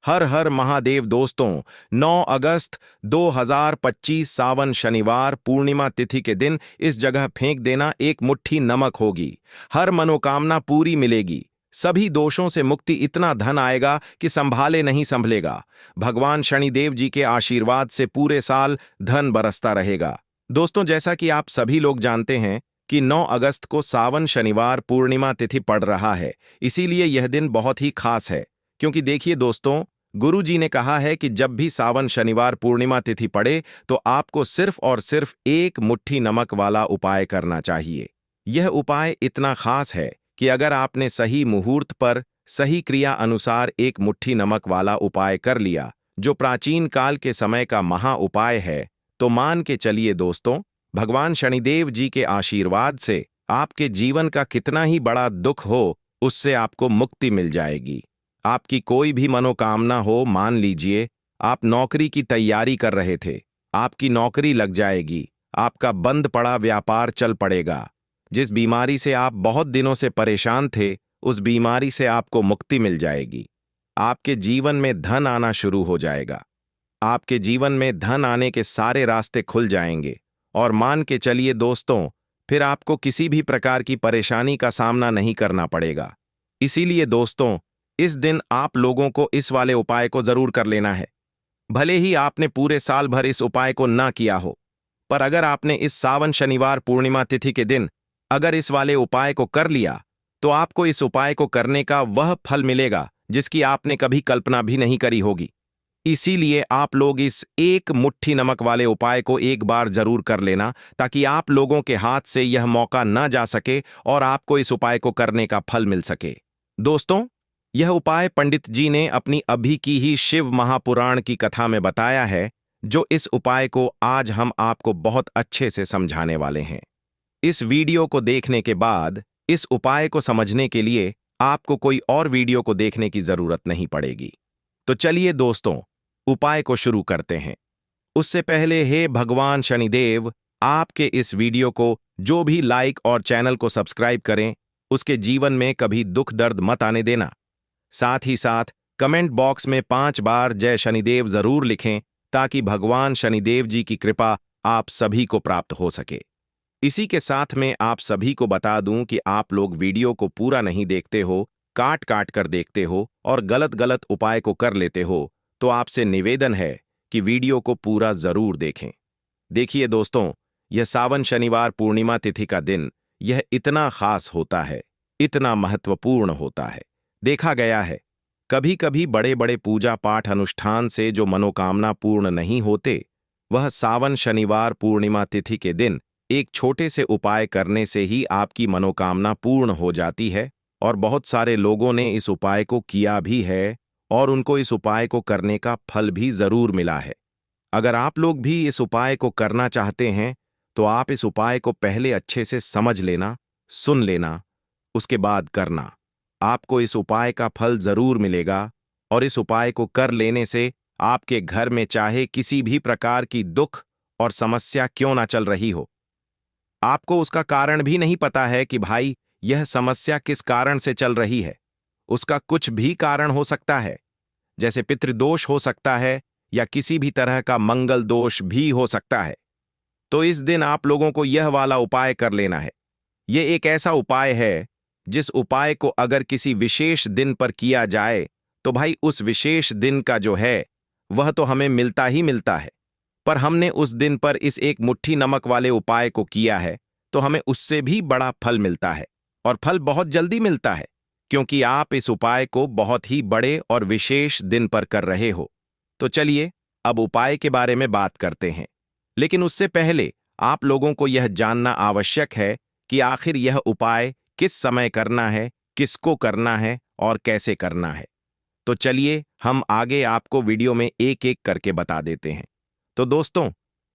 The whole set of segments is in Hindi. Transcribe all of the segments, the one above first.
हर हर महादेव दोस्तों। 9 अगस्त 2025 सावन शनिवार पूर्णिमा तिथि के दिन इस जगह फेंक देना, एक मुट्ठी नमक होगी। हर मनोकामना पूरी मिलेगी, सभी दोषों से मुक्ति, इतना धन आएगा कि संभाले नहीं संभलेगा। भगवान शनिदेव जी के आशीर्वाद से पूरे साल धन बरसता रहेगा। दोस्तों, जैसा कि आप सभी लोग जानते हैं कि 9 अगस्त को सावन शनिवार पूर्णिमा तिथि पड़ रहा है, इसीलिए यह दिन बहुत ही खास है। क्योंकि देखिए दोस्तों, गुरु जी ने कहा है कि जब भी सावन शनिवार पूर्णिमा तिथि पड़े तो आपको सिर्फ और सिर्फ एक मुट्ठी नमक वाला उपाय करना चाहिए। यह उपाय इतना खास है कि अगर आपने सही मुहूर्त पर सही क्रिया अनुसार एक मुट्ठी नमक वाला उपाय कर लिया, जो प्राचीन काल के समय का महा उपाय है, तो मान के चलिए दोस्तों, भगवान शनिदेव जी के आशीर्वाद से आपके जीवन का कितना ही बड़ा दुख हो, उससे आपको मुक्ति मिल जाएगी। आपकी कोई भी मनोकामना हो, मान लीजिए आप नौकरी की तैयारी कर रहे थे, आपकी नौकरी लग जाएगी, आपका बंद पड़ा व्यापार चल पड़ेगा। जिस बीमारी से आप बहुत दिनों से परेशान थे, उस बीमारी से आपको मुक्ति मिल जाएगी। आपके जीवन में धन आना शुरू हो जाएगा। आपके जीवन में धन आने के सारे रास्ते खुल जाएंगे। और मान के चलिए दोस्तों, फिर आपको किसी भी प्रकार की परेशानी का सामना नहीं करना पड़ेगा। इसीलिए दोस्तों, इस दिन आप लोगों को इस वाले उपाय को जरूर कर लेना है। भले ही आपने पूरे साल भर इस उपाय को ना किया हो, पर अगर आपने इस सावन शनिवार पूर्णिमा तिथि के दिन अगर इस वाले उपाय को कर लिया, तो आपको इस उपाय को करने का वह फल मिलेगा जिसकी आपने कभी कल्पना भी नहीं करी होगी। इसीलिए आप लोग इस एक मुट्ठी नमक वाले उपाय को एक बार जरूर कर लेना, ताकि आप लोगों के हाथ से यह मौका न जा सके और आपको इस उपाय को करने का फल मिल सके। दोस्तों, यह उपाय पंडित जी ने अपनी अभी की ही शिव महापुराण की कथा में बताया है, जो इस उपाय को आज हम आपको बहुत अच्छे से समझाने वाले हैं। इस वीडियो को देखने के बाद इस उपाय को समझने के लिए आपको कोई और वीडियो को देखने की जरूरत नहीं पड़ेगी। तो चलिए दोस्तों, उपाय को शुरू करते हैं। उससे पहले, हे भगवान शनिदेव, आपके इस वीडियो को जो भी लाइक और चैनल को सब्सक्राइब करें, उसके जीवन में कभी दुख दर्द मत आने देना। साथ ही साथ कमेंट बॉक्स में 5 बार जय शनिदेव जरूर लिखें, ताकि भगवान शनिदेव जी की कृपा आप सभी को प्राप्त हो सके। इसी के साथ में आप सभी को बता दूं कि आप लोग वीडियो को पूरा नहीं देखते हो, काट काट कर देखते हो और गलत गलत उपाय को कर लेते हो, तो आपसे निवेदन है कि वीडियो को पूरा जरूर देखें। देखिए दोस्तों, यह सावन शनिवार पूर्णिमा तिथि का दिन यह इतना खास होता है, इतना महत्वपूर्ण होता है। देखा गया है, कभी कभी बड़े बड़े पूजा पाठ अनुष्ठान से जो मनोकामना पूर्ण नहीं होते, वह सावन शनिवार पूर्णिमा तिथि के दिन एक छोटे से उपाय करने से ही आपकी मनोकामना पूर्ण हो जाती है। और बहुत सारे लोगों ने इस उपाय को किया भी है और उनको इस उपाय को करने का फल भी जरूर मिला है। अगर आप लोग भी इस उपाय को करना चाहते हैं, तो आप इस उपाय को पहले अच्छे से समझ लेना, सुन लेना, उसके बाद करना। आपको इस उपाय का फल जरूर मिलेगा। और इस उपाय को कर लेने से आपके घर में चाहे किसी भी प्रकार की दुख और समस्या क्यों ना चल रही हो, आपको उसका कारण भी नहीं पता है कि भाई यह समस्या किस कारण से चल रही है। उसका कुछ भी कारण हो सकता है, जैसे पितृदोष हो सकता है या किसी भी तरह का मंगल दोष भी हो सकता है। तो इस दिन आप लोगों को यह वाला उपाय कर लेना है। यह एक ऐसा उपाय है जिस उपाय को अगर किसी विशेष दिन पर किया जाए, तो भाई उस विशेष दिन का जो है वह तो हमें मिलता ही मिलता है। पर हमने उस दिन पर इस एक मुट्ठी नमक वाले उपाय को किया है, तो हमें उससे भी बड़ा फल मिलता है। और फल बहुत जल्दी मिलता है, क्योंकि आप इस उपाय को बहुत ही बड़े और विशेष दिन पर कर रहे हो। तो चलिए अब उपाय के बारे में बात करते हैं। लेकिन उससे पहले आप लोगों को यह जानना आवश्यक है कि आखिर यह उपाय किस समय करना है, किसको करना है और कैसे करना है। तो चलिए हम आगे आपको वीडियो में एक एक करके बता देते हैं। तो दोस्तों,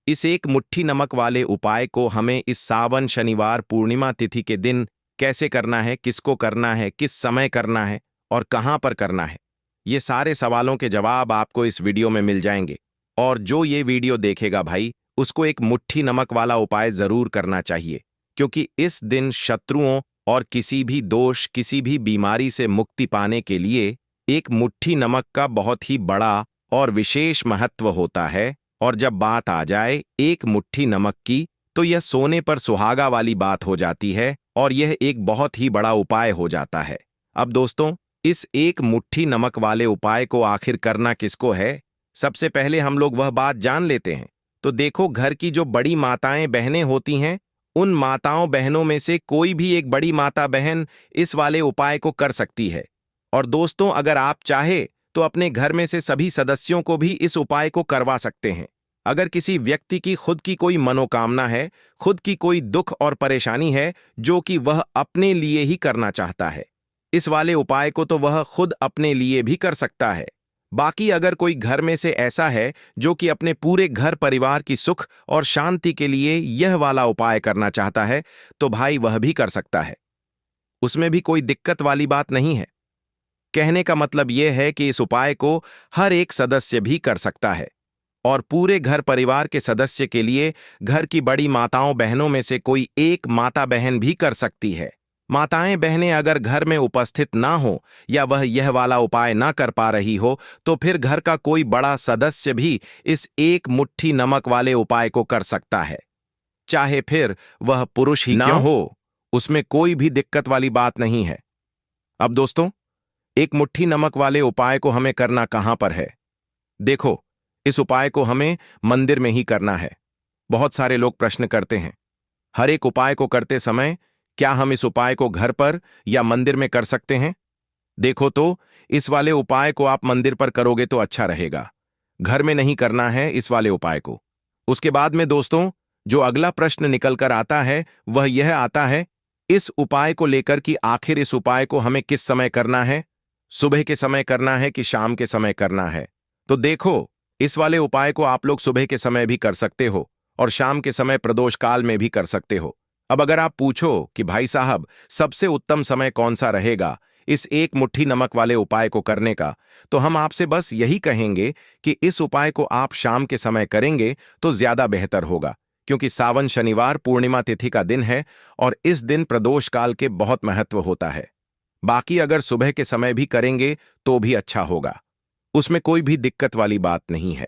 इस एक मुट्ठी नमक वाले उपाय को हमें इस सावन शनिवार पूर्णिमा तिथि के दिन कैसे करना है, किसको करना है, किस समय करना है और कहां पर करना है, ये सारे सवालों के जवाब आपको इस वीडियो में मिल जाएंगे। और जो ये वीडियो देखेगा भाई, उसको एक मुट्ठी नमक वाला उपाय जरूर करना चाहिए, क्योंकि इस दिन शत्रुओं और किसी भी दोष, किसी भी बीमारी से मुक्ति पाने के लिए एक मुट्ठी नमक का बहुत ही बड़ा और विशेष महत्व होता है, और जब बात आ जाए एक मुट्ठी नमक की, तो यह सोने पर सुहागा वाली बात हो जाती है और यह एक बहुत ही बड़ा उपाय हो जाता है। अब दोस्तों, इस एक मुट्ठी नमक वाले उपाय को आखिर करना किसको है? सबसे पहले हम लोग वह बात जान लेते हैं। तो देखो, घर की जो बड़ी माताएं बहनें होती हैं, उन माताओं बहनों में से कोई भी एक बड़ी माता बहन इस वाले उपाय को कर सकती है। और दोस्तों, अगर आप चाहे तो अपने घर में से सभी सदस्यों को भी इस उपाय को करवा सकते हैं। अगर किसी व्यक्ति की खुद की कोई मनोकामना है, खुद की कोई दुख और परेशानी है जो कि वह अपने लिए ही करना चाहता है, इस वाले उपाय को तो वह खुद अपने लिए भी कर सकता है। बाकी अगर कोई घर में से ऐसा है जो कि अपने पूरे घर परिवार की सुख और शांति के लिए यह वाला उपाय करना चाहता है, तो भाई वह भी कर सकता है। उसमें भी कोई दिक्कत वाली बात नहीं है। कहने का मतलब यह है कि इस उपाय को हर एक सदस्य भी कर सकता है, और पूरे घर परिवार के सदस्य के लिए घर की बड़ी माताओं बहनों में से कोई एक माता बहन भी कर सकती है। माताएं बहनें अगर घर में उपस्थित ना हो या वह यह वाला उपाय ना कर पा रही हो, तो फिर घर का कोई बड़ा सदस्य भी इस एक मुट्ठी नमक वाले उपाय को कर सकता है, चाहे फिर वह पुरुष ही क्यों हो। उसमें कोई भी दिक्कत वाली बात नहीं है। अब दोस्तों, एक मुट्ठी नमक वाले उपाय को हमें करना कहां पर है? देखो, इस उपाय को हमें मंदिर में ही करना है। बहुत सारे लोग प्रश्न करते हैं, हर एक उपाय को करते समय क्या हम इस उपाय को घर पर या मंदिर में कर सकते हैं? देखो, तो इस वाले उपाय को आप मंदिर पर करोगे तो अच्छा रहेगा। घर में नहीं करना है इस वाले उपाय को। उसके बाद में दोस्तों, जो अगला प्रश्न निकल कर आता है वह यह आता है, इस उपाय को लेकर कि आखिर इस उपाय को हमें किस समय करना है? सुबह के समय करना है कि शाम के समय करना है? तो देखो, इस वाले उपाय को आप लोग सुबह के समय भी कर सकते हो और शाम के समय प्रदोष काल में भी कर सकते हो। अब अगर आप पूछो कि भाई साहब, सबसे उत्तम समय कौन सा रहेगा इस एक मुट्ठी नमक वाले उपाय को करने का, तो हम आपसे बस यही कहेंगे कि इस उपाय को आप शाम के समय करेंगे तो ज्यादा बेहतर होगा, क्योंकि सावन शनिवार पूर्णिमा तिथि का दिन है और इस दिन प्रदोष काल के बहुत महत्व होता है। बाकी अगर सुबह के समय भी करेंगे तो भी अच्छा होगा, उसमें कोई भी दिक्कत वाली बात नहीं है।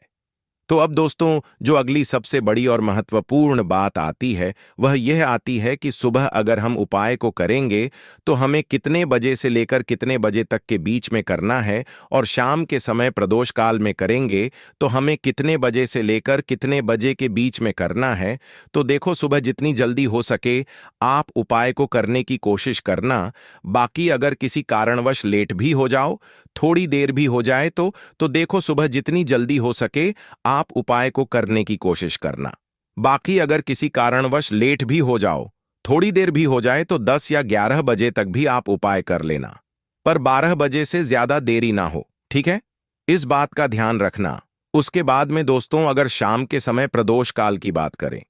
तो अब दोस्तों, जो अगली सबसे बड़ी और महत्वपूर्ण बात आती है वह यह आती है कि सुबह अगर हम उपाय को करेंगे तो हमें कितने बजे से लेकर कितने बजे तक के बीच में करना है, और शाम के समय प्रदोष काल में करेंगे तो हमें कितने बजे से लेकर कितने बजे के बीच में करना है। तो देखो, सुबह जितनी जल्दी हो सके आप उपाय को करने की कोशिश करना। बाकी अगर किसी कारणवश लेट भी हो जाओ, थोड़ी देर भी हो जाए, तो देखो, सुबह जितनी जल्दी हो सके आप उपाय को करने की कोशिश करना। बाकी अगर किसी कारणवश लेट भी हो जाओ, थोड़ी देर भी हो जाए, तो 10 या 11 बजे तक भी आप उपाय कर लेना, पर 12 बजे से ज्यादा देरी ना हो, ठीक है? इस बात का ध्यान रखना। उसके बाद में दोस्तों, अगर शाम के समय प्रदोष काल की बात करें,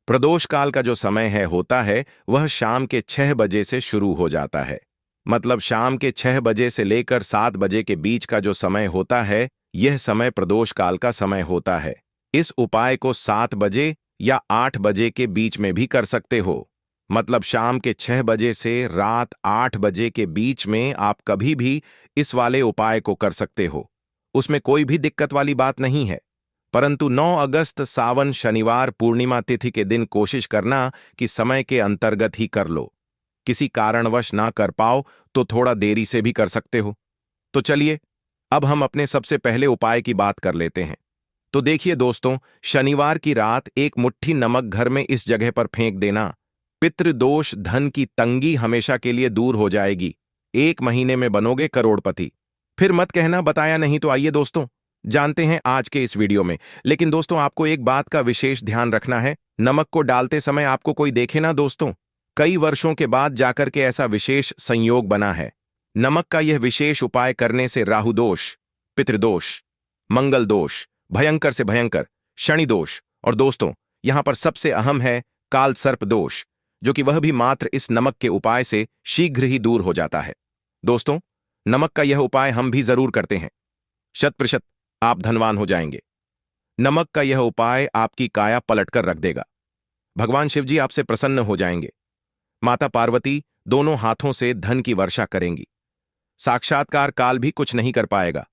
प्रदोष काल का जो समय है होता है वह शाम के 6 बजे से शुरू हो जाता है। मतलब शाम के 6 बजे से लेकर 7 बजे के बीच का जो समय होता है, यह समय प्रदोष काल का समय होता है। इस उपाय को 7 बजे या 8 बजे के बीच में भी कर सकते हो। मतलब शाम के 6 बजे से रात 8 बजे के बीच में आप कभी भी इस वाले उपाय को कर सकते हो, उसमें कोई भी दिक्कत वाली बात नहीं है। परंतु 9 अगस्त सावन शनिवार पूर्णिमा तिथि के दिन कोशिश करना कि समय के अंतर्गत ही कर लो। किसी कारणवश ना कर पाओ तो थोड़ा देरी से भी कर सकते हो। तो चलिए, अब हम अपने सबसे पहले उपाय की बात कर लेते हैं। तो देखिए दोस्तों, शनिवार की रात एक मुट्ठी नमक घर में इस जगह पर फेंक देना। पितृदोष, धन की तंगी हमेशा के लिए दूर हो जाएगी। 1 महीने में बनोगे करोड़पति। फिर मत कहना बताया नहीं। तो आइए दोस्तों, जानते हैं आज के इस वीडियो में। लेकिन दोस्तों, आपको एक बात का विशेष ध्यान रखना है, नमक को डालते समय आपको कोई देखे ना दोस्तों। कई वर्षों के बाद जाकर के ऐसा विशेष संयोग बना है। नमक का यह विशेष उपाय करने से राहु दोष, पितृदोष, मंगल दोष, भयंकर से भयंकर शनि दोष, और दोस्तों यहां पर सबसे अहम है काल सर्प दोष, जो कि वह भी मात्र इस नमक के उपाय से शीघ्र ही दूर हो जाता है। दोस्तों, नमक का यह उपाय हम भी जरूर करते हैं। 100% आप धनवान हो जाएंगे। नमक का यह उपाय आपकी काया पलट कर रख देगा। भगवान शिव जी आपसे प्रसन्न हो जाएंगे। माता पार्वती दोनों हाथों से धन की वर्षा करेंगी। साक्षात्कार काल भी कुछ नहीं कर पाएगा।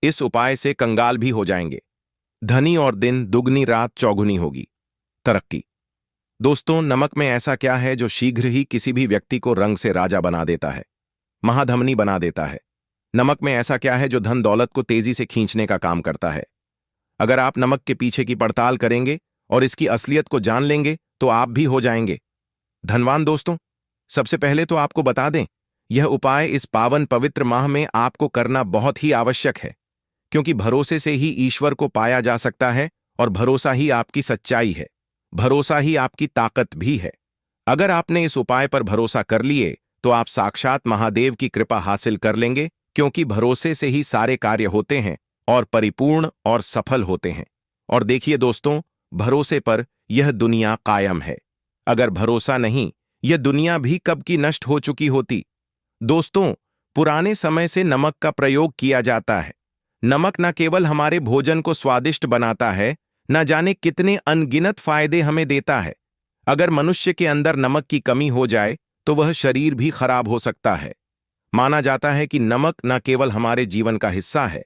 इस उपाय से कंगाल भी हो जाएंगे। धनी और दिन दुगनी रात चौगुनी होगी। तरक्की। दोस्तों, नमक में ऐसा क्या है जो शीघ्र ही किसी भी व्यक्ति को रंग से राजा बना देता है, महाधमनी बना देता है? नमक में ऐसा क्या है जो धन दौलत को तेजी से खींचने का काम करता है? अगर आप नमक के पीछे की पड़ताल करेंगे और इसकी असलियत को जान लेंगे तो आप भी हो जाएंगे धनवान। दोस्तों, सबसे पहले तो आपको बता दें, यह उपाय इस पावन पवित्र माह में आपको करना बहुत ही आवश्यक है, क्योंकि भरोसे से ही ईश्वर को पाया जा सकता है और भरोसा ही आपकी सच्चाई है, भरोसा ही आपकी ताकत भी है। अगर आपने इस उपाय पर भरोसा कर लिए तो आप साक्षात महादेव की कृपा हासिल कर लेंगे, क्योंकि भरोसे से ही सारे कार्य होते हैं और परिपूर्ण और सफल होते हैं। और देखिए दोस्तों, भरोसे पर यह दुनिया कायम है। अगर भरोसा नहीं, यह दुनिया भी कब की नष्ट हो चुकी होती। दोस्तों, पुराने समय से नमक का प्रयोग किया जाता है। नमक न केवल हमारे भोजन को स्वादिष्ट बनाता है, न जाने कितने अनगिनत फायदे हमें देता है। अगर मनुष्य के अंदर नमक की कमी हो जाए तो वह शरीर भी खराब हो सकता है। माना जाता है कि नमक न केवल हमारे जीवन का हिस्सा है,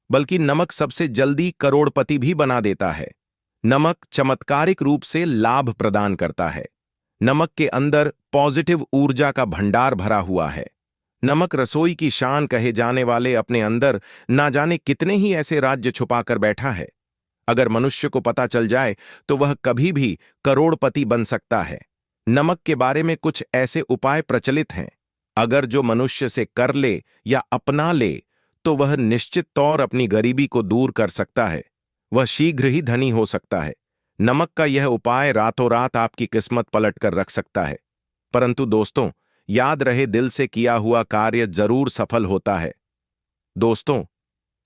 बल्कि नमक सबसे जल्दी करोड़पति भी बना देता है। नमक चमत्कारिक रूप से लाभ प्रदान करता है। नमक के अंदर पॉजिटिव ऊर्जा का भंडार भरा हुआ है। नमक रसोई की शान कहे जाने वाले अपने अंदर ना जाने कितने ही ऐसे राज्य छुपाकर बैठा है। अगर मनुष्य को पता चल जाए तो वह कभी भी करोड़पति बन सकता है। नमक के बारे में कुछ ऐसे उपाय प्रचलित हैं, अगर जो मनुष्य से कर ले या अपना ले तो वह निश्चित तौर अपनी गरीबी को दूर कर सकता है, वह शीघ्र ही धनी हो सकता है। नमक का यह उपाय रातों रात आपकी किस्मत पलट कर रख सकता है। परंतु दोस्तों, याद रहे, दिल से किया हुआ कार्य जरूर सफल होता है। दोस्तों,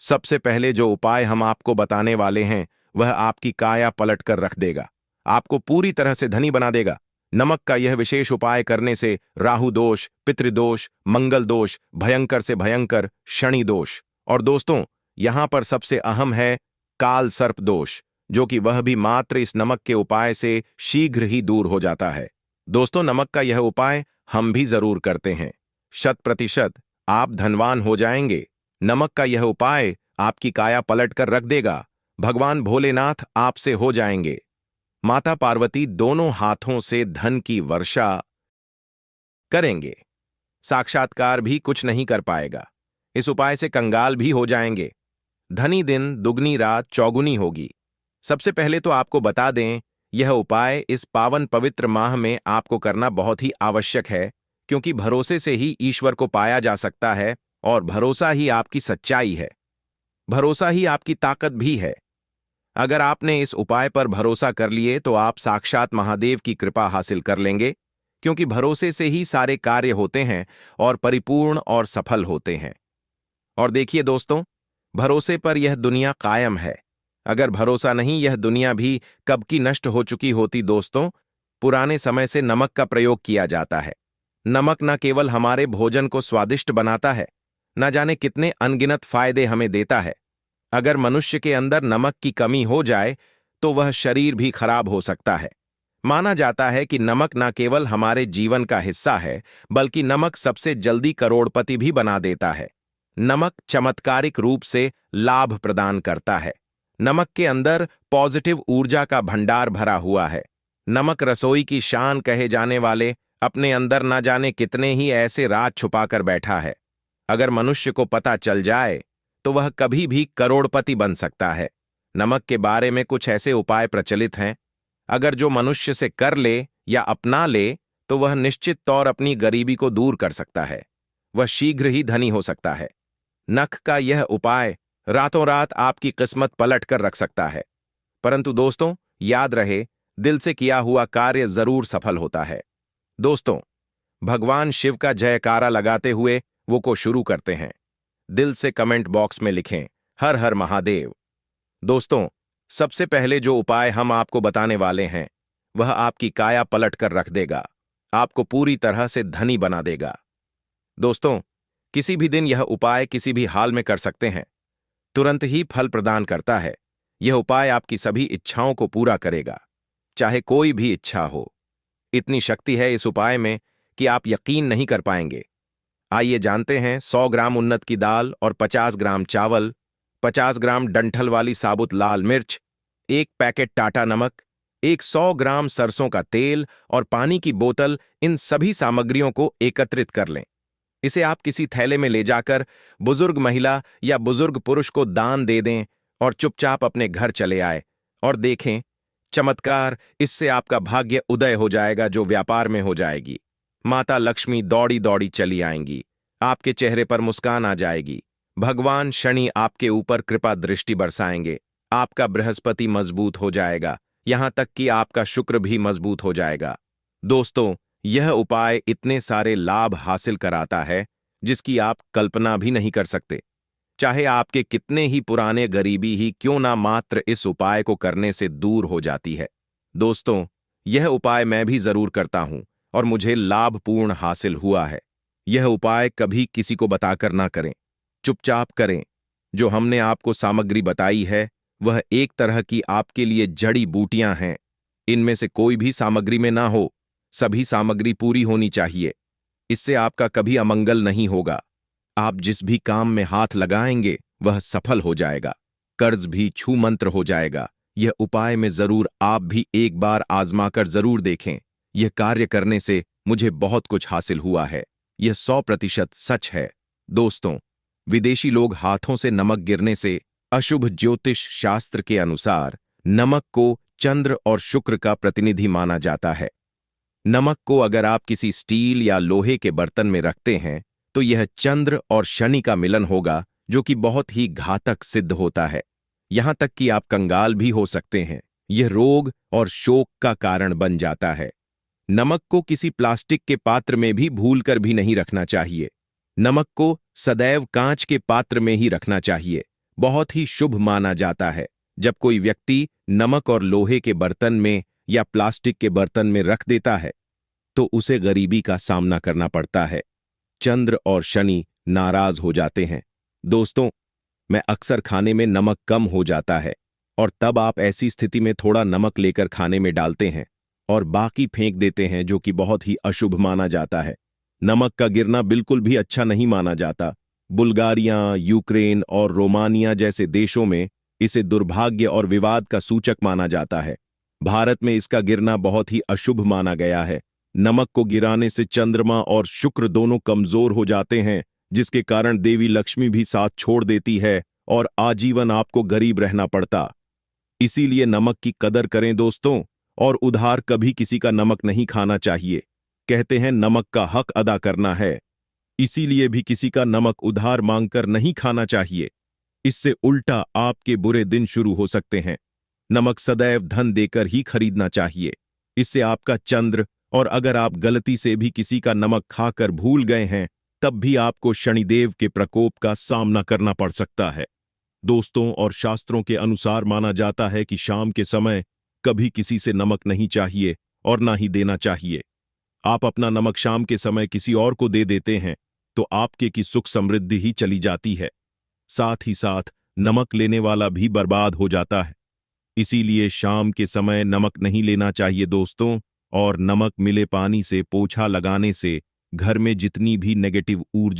सबसे पहले जो उपाय हम आपको बताने वाले हैं वह आपकी काया पलट कर रख देगा, आपको पूरी तरह से धनी बना देगा। नमक का यह विशेष उपाय करने से राहु दोष, पितृदोष, मंगल दोष, भयंकर से भयंकर शनि दोष, और दोस्तों यहां पर सबसे अहम है काल सर्प दोष, जो कि वह भी मात्र इस नमक के उपाय से शीघ्र ही दूर हो जाता है। दोस्तों, नमक का यह उपाय हम भी जरूर करते हैं। 100% आप धनवान हो जाएंगे। नमक का यह उपाय आपकी काया पलट कर रख देगा। भगवान भोलेनाथ आपसे हो जाएंगे। माता पार्वती दोनों हाथों से धन की वर्षा करेंगे। साक्षात्कार भी कुछ नहीं कर पाएगा। इस उपाय से कंगाल भी हो जाएंगे। धनी दिन दुगनी रात चौगुनी होगी। सबसे पहले तो आपको बता दें, यह उपाय इस पावन पवित्र माह में आपको करना बहुत ही आवश्यक है, क्योंकि भरोसे से ही ईश्वर को पाया जा सकता है और भरोसा ही आपकी सच्चाई है, भरोसा ही आपकी ताकत भी है। अगर आपने इस उपाय पर भरोसा कर लिए तो आप साक्षात महादेव की कृपा हासिल कर लेंगे, क्योंकि भरोसे से ही सारे कार्य होते हैं और परिपूर्ण और सफल होते हैं। और देखिए दोस्तों, भरोसे पर यह दुनिया कायम है। अगर भरोसा नहीं, यह दुनिया भी कब की नष्ट हो चुकी होती। दोस्तों, पुराने समय से नमक का प्रयोग किया जाता है। नमक न केवल हमारे भोजन को स्वादिष्ट बनाता है, न जाने कितने अनगिनत फायदे हमें देता है। अगर मनुष्य के अंदर नमक की कमी हो जाए तो वह शरीर भी खराब हो सकता है। माना जाता है कि नमक न केवल हमारे जीवन का हिस्सा है, बल्कि नमक सबसे जल्दी करोड़पति भी बना देता है। नमक चमत्कारिक रूप से लाभ प्रदान करता है। नमक के अंदर पॉजिटिव ऊर्जा का भंडार भरा हुआ है। नमक रसोई की शान कहे जाने वाले अपने अंदर न जाने कितने ही ऐसे राज छुपाकर बैठा है। अगर मनुष्य को पता चल जाए तो वह कभी भी करोड़पति बन सकता है। नमक के बारे में कुछ ऐसे उपाय प्रचलित हैं, अगर जो मनुष्य से कर ले या अपना ले तो वह निश्चित तौर अपनी गरीबी को दूर कर सकता है, वह शीघ्र ही धनी हो सकता है। नख का यह उपाय रातों रात आपकी किस्मत पलट कर रख सकता है। परंतु दोस्तों, याद रहे, दिल से किया हुआ कार्य जरूर सफल होता है। दोस्तों, भगवान शिव का जयकारा लगाते हुए वो को शुरू करते हैं। दिल से कमेंट बॉक्स में लिखें, हर हर महादेव। दोस्तों, सबसे पहले जो उपाय हम आपको बताने वाले हैं वह आपकी काया पलट कर रख देगा, आपको पूरी तरह से धनी बना देगा। दोस्तों, किसी भी दिन यह उपाय किसी भी हाल में कर सकते हैं, तुरंत ही फल प्रदान करता है। यह उपाय आपकी सभी इच्छाओं को पूरा करेगा, चाहे कोई भी इच्छा हो। इतनी शक्ति है इस उपाय में कि आप यकीन नहीं कर पाएंगे। आइए जानते हैं 100 ग्राम उन्नत की दाल और 50 ग्राम चावल, 50 ग्राम डंठल वाली साबुत लाल मिर्च, एक पैकेट टाटा नमक, एक 100 ग्राम सरसों का तेल और पानी की बोतल, इन सभी सामग्रियों को एकत्रित कर लें। इसे आप किसी थैले में ले जाकर बुजुर्ग महिला या बुजुर्ग पुरुष को दान दे दें और चुपचाप अपने घर चले आए और देखें चमत्कार। इससे आपका भाग्य उदय हो जाएगा, जो व्यापार में हो जाएगी। माता लक्ष्मी दौड़ी दौड़ी चली आएंगी, आपके चेहरे पर मुस्कान आ जाएगी। भगवान शनि आपके ऊपर कृपा दृष्टि बरसाएंगे, आपका बृहस्पति मजबूत हो जाएगा, यहां तक कि आपका शुक्र भी मजबूत हो जाएगा। दोस्तों, यह उपाय इतने सारे लाभ हासिल कराता है जिसकी आप कल्पना भी नहीं कर सकते। चाहे आपके कितने ही पुराने गरीबी ही क्यों ना, मात्र इस उपाय को करने से दूर हो जाती है। दोस्तों, यह उपाय मैं भी जरूर करता हूं और मुझे लाभपूर्ण हासिल हुआ है। यह उपाय कभी किसी को बताकर ना करें, चुपचाप करें। जो हमने आपको सामग्री बताई है वह एक तरह की आपके लिए जड़ी बूटियां हैं। इनमें से कोई भी सामग्री में ना हो, सभी सामग्री पूरी होनी चाहिए। इससे आपका कभी अमंगल नहीं होगा। आप जिस भी काम में हाथ लगाएंगे वह सफल हो जाएगा, कर्ज भी छू मंत्र हो जाएगा। यह उपाय में जरूर आप भी एक बार आजमाकर जरूर देखें। यह कार्य करने से मुझे बहुत कुछ हासिल हुआ है, यह 100% सच है। दोस्तों, विदेशी लोग हाथों से नमक गिरने से अशुभ ज्योतिष शास्त्र के अनुसार नमक को चंद्र और शुक्र का प्रतिनिधि माना जाता है। नमक को अगर आप किसी स्टील या लोहे के बर्तन में रखते हैं तो यह चंद्र और शनि का मिलन होगा, जो कि बहुत ही घातक सिद्ध होता है। यहां तक कि आप कंगाल भी हो सकते हैं। यह रोग और शोक का कारण बन जाता है। नमक को किसी प्लास्टिक के पात्र में भी भूलकर भी नहीं रखना चाहिए। नमक को सदैव कांच के पात्र में ही रखना चाहिए। बहुत ही शुभ माना जाता है। जब कोई व्यक्ति नमक और लोहे के बर्तन में या प्लास्टिक के बर्तन में रख देता है तो उसे गरीबी का सामना करना पड़ता है। चंद्र और शनि नाराज हो जाते हैं। दोस्तों, मैं अक्सर खाने में नमक कम हो जाता है और तब आप ऐसी स्थिति में थोड़ा नमक लेकर खाने में डालते हैं और बाकी फेंक देते हैं, जो कि बहुत ही अशुभ माना जाता है। नमक का गिरना बिल्कुल भी अच्छा नहीं माना जाता। बुल्गारिया, यूक्रेन और रोमानिया जैसे देशों में इसे दुर्भाग्य और विवाद का सूचक माना जाता है। भारत में इसका गिरना बहुत ही अशुभ माना गया है। नमक को गिराने से चंद्रमा और शुक्र दोनों कमजोर हो जाते हैं, जिसके कारण देवी लक्ष्मी भी साथ छोड़ देती है और आजीवन आपको गरीब रहना पड़ता। इसीलिए नमक की कदर करें दोस्तों, और उधार कभी किसी का नमक नहीं खाना चाहिए। कहते हैं नमक का हक अदा करना है, इसीलिए भी किसी का नमक उधार मांगकर नहीं खाना चाहिए। इससे उल्टा आपके बुरे दिन शुरू हो सकते हैं। नमक सदैव धन देकर ही खरीदना चाहिए, इससे आपका चंद्र, और अगर आप गलती से भी किसी का नमक खाकर भूल गए हैं तब भी आपको शनिदेव के प्रकोप का सामना करना पड़ सकता है। दोस्तों, और शास्त्रों के अनुसार माना जाता है कि शाम के समय कभी किसी से नमक नहीं चाहिए और ना ही देना चाहिए। आप अपना नमक शाम के समय किसी और को दे देते हैं तो आपके की सुख समृद्धि ही चली जाती है, साथ ही साथ नमक लेने वाला भी बर्बाद हो जाता है। इसीलिए शाम के समय नमक नहीं लेना चाहिए दोस्तों। और नमक मिले पानी से पोछा लगाने से घर में जितनी भी नेगेटिव ऊर्जा